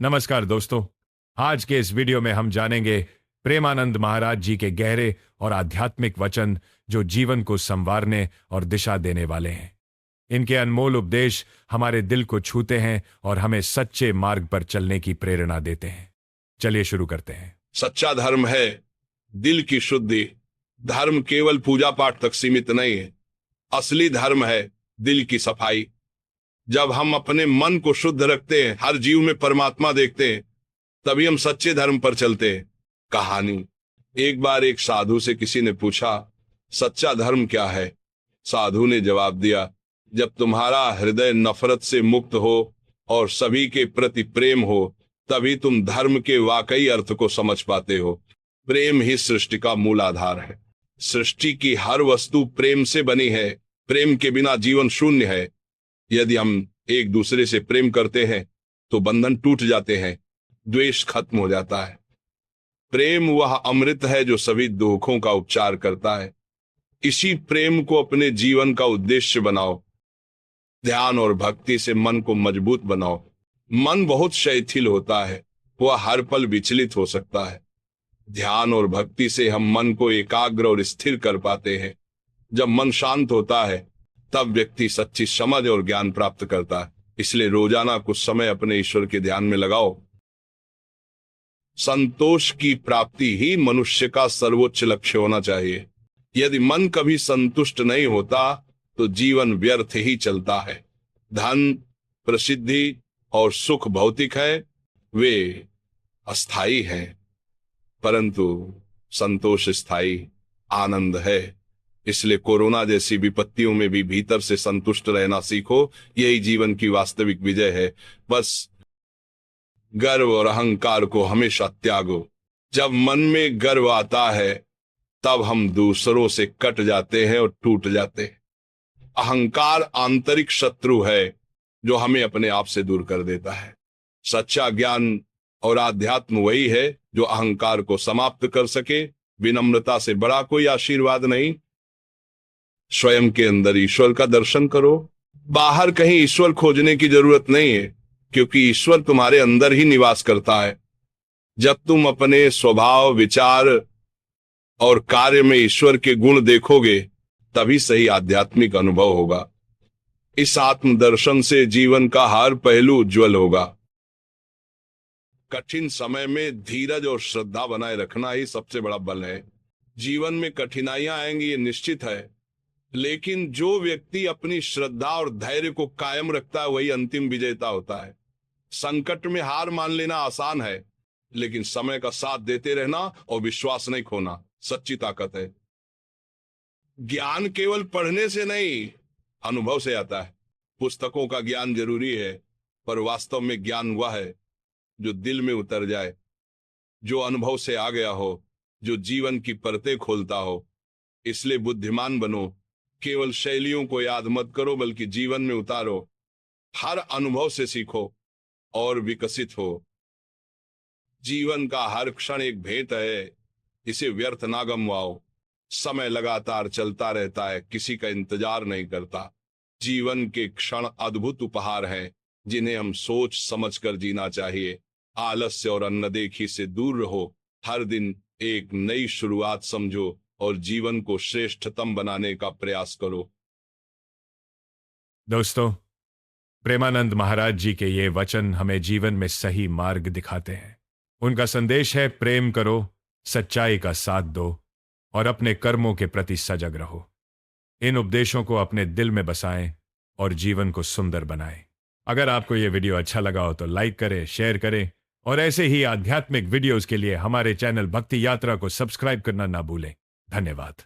नमस्कार दोस्तों। आज के इस वीडियो में हम जानेंगे प्रेमानंद महाराज जी के गहरे और आध्यात्मिक वचन जो जीवन को संवारने और दिशा देने वाले हैं। इनके अनमोल उपदेश हमारे दिल को छूते हैं और हमें सच्चे मार्ग पर चलने की प्रेरणा देते हैं। चलिए शुरू करते हैं। सच्चा धर्म है दिल की शुद्धि। धर्म केवल पूजा पाठ तक सीमित नहीं है, असली धर्म है दिल की सफाई। जब हम अपने मन को शुद्ध रखते हैं, हर जीव में परमात्मा देखते हैं, तभी हम सच्चे धर्म पर चलते हैं। कहानी, एक बार एक साधु से किसी ने पूछा, सच्चा धर्म क्या है? साधु ने जवाब दिया, जब तुम्हारा हृदय नफरत से मुक्त हो और सभी के प्रति प्रेम हो, तभी तुम धर्म के वाकई अर्थ को समझ पाते हो। प्रेम ही सृष्टि का मूल आधार है। सृष्टि की हर वस्तु प्रेम से बनी है। प्रेम के बिना जीवन शून्य है। यदि हम एक दूसरे से प्रेम करते हैं तो बंधन टूट जाते हैं, द्वेष खत्म हो जाता है। प्रेम वह अमृत है जो सभी दुखों का उपचार करता है। इसी प्रेम को अपने जीवन का उद्देश्य बनाओ। ध्यान और भक्ति से मन को मजबूत बनाओ। मन बहुत शिथिल होता है, वह हर पल विचलित हो सकता है। ध्यान और भक्ति से हम मन को एकाग्र और स्थिर कर पाते हैं। जब मन शांत होता है तब व्यक्ति सच्ची समझ और ज्ञान प्राप्त करता है। इसलिए रोजाना कुछ समय अपने ईश्वर के ध्यान में लगाओ। संतोष की प्राप्ति ही मनुष्य का सर्वोच्च लक्ष्य होना चाहिए। यदि मन कभी संतुष्ट नहीं होता तो जीवन व्यर्थ ही चलता है। धन, प्रसिद्धि और सुख भौतिक है, वे अस्थाई हैं, परंतु संतोष स्थायी आनंद है। इसलिए कोरोना जैसी विपत्तियों में भी भीतर से संतुष्ट रहना सीखो। यही जीवन की वास्तविक विजय है। बस गर्व और अहंकार को हमेशा त्यागो। जब मन में गर्व आता है तब हम दूसरों से कट जाते हैं और टूट जाते हैं। अहंकार आंतरिक शत्रु है जो हमें अपने आप से दूर कर देता है। सच्चा ज्ञान और आध्यात्म वही है जो अहंकार को समाप्त कर सके। विनम्रता से बड़ा कोई आशीर्वाद नहीं। स्वयं के अंदर ईश्वर का दर्शन करो। बाहर कहीं ईश्वर खोजने की जरूरत नहीं है, क्योंकि ईश्वर तुम्हारे अंदर ही निवास करता है। जब तुम अपने स्वभाव, विचार और कार्य में ईश्वर के गुण देखोगे तभी सही आध्यात्मिक अनुभव होगा। इस आत्मदर्शन से जीवन का हर पहलू उज्जवल होगा। कठिन समय में धीरज और श्रद्धा बनाए रखना ही सबसे बड़ा बल है। जीवन में कठिनाइयां आएंगी, ये निश्चित है, लेकिन जो व्यक्ति अपनी श्रद्धा और धैर्य को कायम रखता है वही अंतिम विजेता होता है। संकट में हार मान लेना आसान है, लेकिन समय का साथ देते रहना और विश्वास नहीं खोना सच्ची ताकत है। ज्ञान केवल पढ़ने से नहीं, अनुभव से आता है। पुस्तकों का ज्ञान जरूरी है, पर वास्तव में ज्ञान वह है जो दिल में उतर जाए, जो अनुभव से आ गया हो, जो जीवन की परतें खोलता हो। इसलिए बुद्धिमान बनो। केवल शैलियों को याद मत करो, बल्कि जीवन में उतारो। हर अनुभव से सीखो और विकसित हो। जीवन का हर क्षण एक भेंट है, इसे व्यर्थ ना गंवाओ। समय लगातार चलता रहता है, किसी का इंतजार नहीं करता। जीवन के क्षण अद्भुत उपहार हैं जिन्हें हम सोच समझकर जीना चाहिए। आलस्य और अनदेखी से दूर रहो। हर दिन एक नई शुरुआत समझो और जीवन को श्रेष्ठतम बनाने का प्रयास करो। दोस्तों, प्रेमानंद महाराज जी के ये वचन हमें जीवन में सही मार्ग दिखाते हैं। उनका संदेश है, प्रेम करो, सच्चाई का साथ दो और अपने कर्मों के प्रति सजग रहो। इन उपदेशों को अपने दिल में बसाएं और जीवन को सुंदर बनाएं। अगर आपको यह वीडियो अच्छा लगा हो तो लाइक करें, शेयर करें और ऐसे ही आध्यात्मिक वीडियोस के लिए हमारे चैनल भक्ति यात्रा को सब्सक्राइब करना ना भूलें। धन्यवाद।